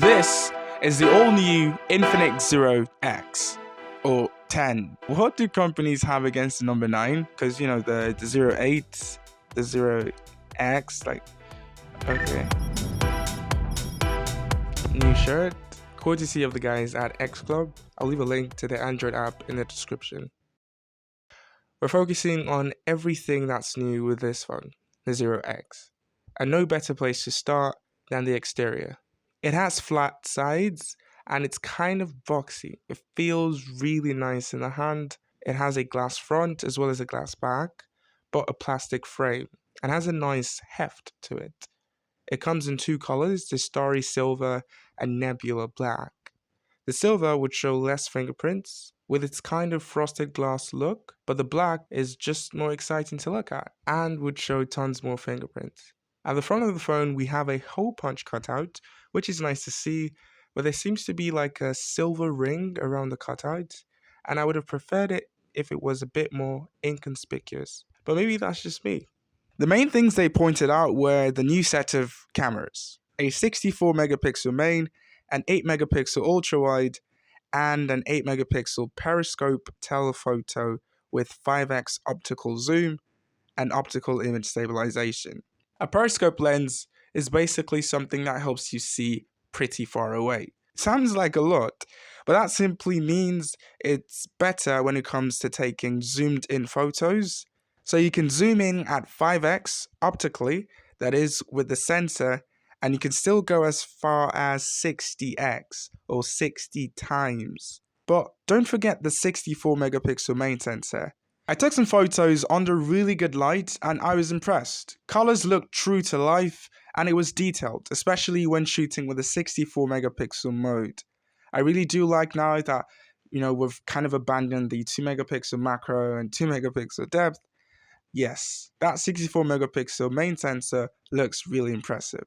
This is the all-new Infinix Zero X, or 10. What do companies have against the number 9? Because, you know, the Zero 8, the Zero X, like, okay. New shirt, courtesy of the guys at X Club. I'll leave a link to the Android app in the description. We're focusing on everything that's new with this phone, the Zero X. And no better place to start than the exterior. It has flat sides and it's kind of boxy. It feels really nice in the hand. It has a glass front as well as a glass back, but a plastic frame, and has a nice heft to it. It comes in two colors, the starry silver and nebula black. The silver would show less fingerprints with its kind of frosted glass look, but the black is just more exciting to look at and would show tons more fingerprints. At the front of the phone, we have a hole punch cutout, which is nice to see, but there seems to be like a silver ring around the cutout, and I would have preferred it if it was a bit more inconspicuous, but maybe that's just me. The main things they pointed out were the new set of cameras, a 64 megapixel main, an 8 megapixel ultra-wide, and an 8 megapixel periscope telephoto with 5x optical zoom and optical image stabilization. A periscope lens is basically something that helps you see pretty far away. Sounds like a lot, but that simply means it's better when it comes to taking zoomed in photos. So you can zoom in at 5x optically, that is with the sensor, and you can still go as far as 60x or 60 times. But don't forget the 64 megapixel main sensor. I took some photos under really good light and I was impressed. Colors looked true to life and it was detailed, especially when shooting with a 64 megapixel mode. I really do like now that, you know, we've kind of abandoned the 2 megapixel macro and 2 megapixel depth. Yes, that 64 megapixel main sensor looks really impressive.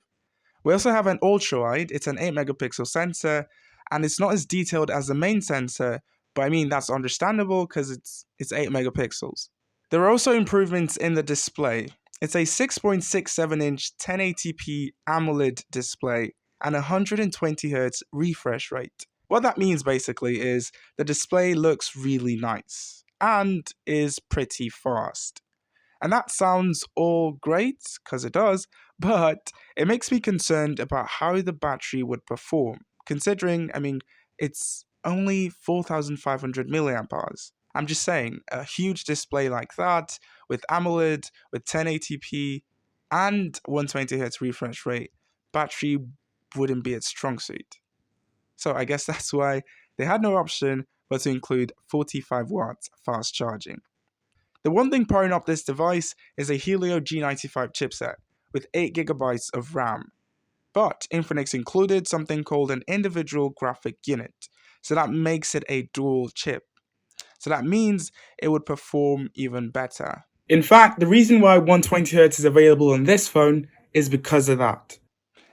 We also have an ultra-wide, it's an 8 megapixel sensor, and it's not as detailed as the main sensor, but I mean that's understandable because it's 8 megapixels. There are also improvements in the display. It's a 6.67-inch 1080p AMOLED display and 120Hz refresh rate. What that means basically is the display looks really nice and is pretty fast. And that sounds all great, because it does, but it makes me concerned about how the battery would perform, considering, I mean, it's only 4,500 milliamp hours. I'm just saying, a huge display like that, with AMOLED, with 1080p, and 120Hz refresh rate, battery wouldn't be its strong suit. So I guess that's why they had no option but to include 45 watts fast charging. The one thing powering up this device is a Helio G95 chipset with 8GB of RAM. But Infinix included something called an individual graphic unit, so that makes it a dual chip. So that means it would perform even better. In fact, the reason why 120Hz is available on this phone is because of that.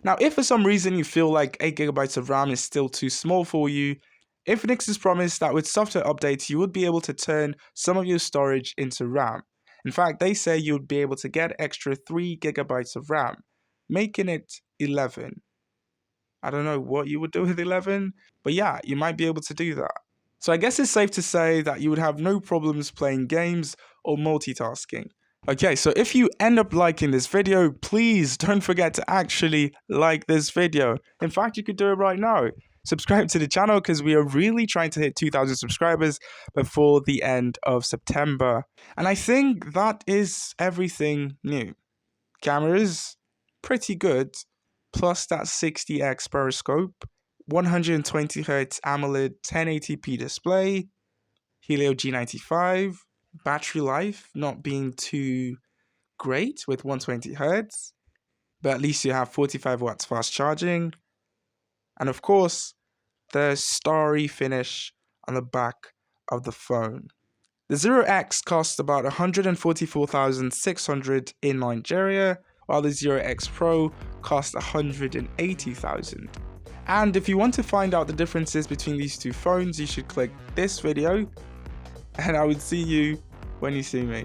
Now, if for some reason you feel like 8GB of RAM is still too small for you, Infinix has promised that with software updates you would be able to turn some of your storage into RAM. In fact, they say you would be able to get extra 3GB of RAM, making it 11. I don't know what you would do with 11, but yeah, you might be able to do that. So I guess it's safe to say that you would have no problems playing games or multitasking. Okay, so if you end up liking this video, please don't forget to actually like this video. In fact, you could do it right now. Subscribe to the channel because we are really trying to hit 2,000 subscribers before the end of September. And I think that is everything new. Cameras, pretty good, plus that 60x periscope, 120Hz AMOLED 1080p display, Helio G95, battery life not being too great with 120Hz, but at least you have 45 watts fast charging, and of course, the starry finish on the back of the phone. The Zero X costs about 144,600 in Nigeria, while the Zero X Pro costs 180,000. And if you want to find out the differences between these two phones, you should click this video, and I would see you when you see me.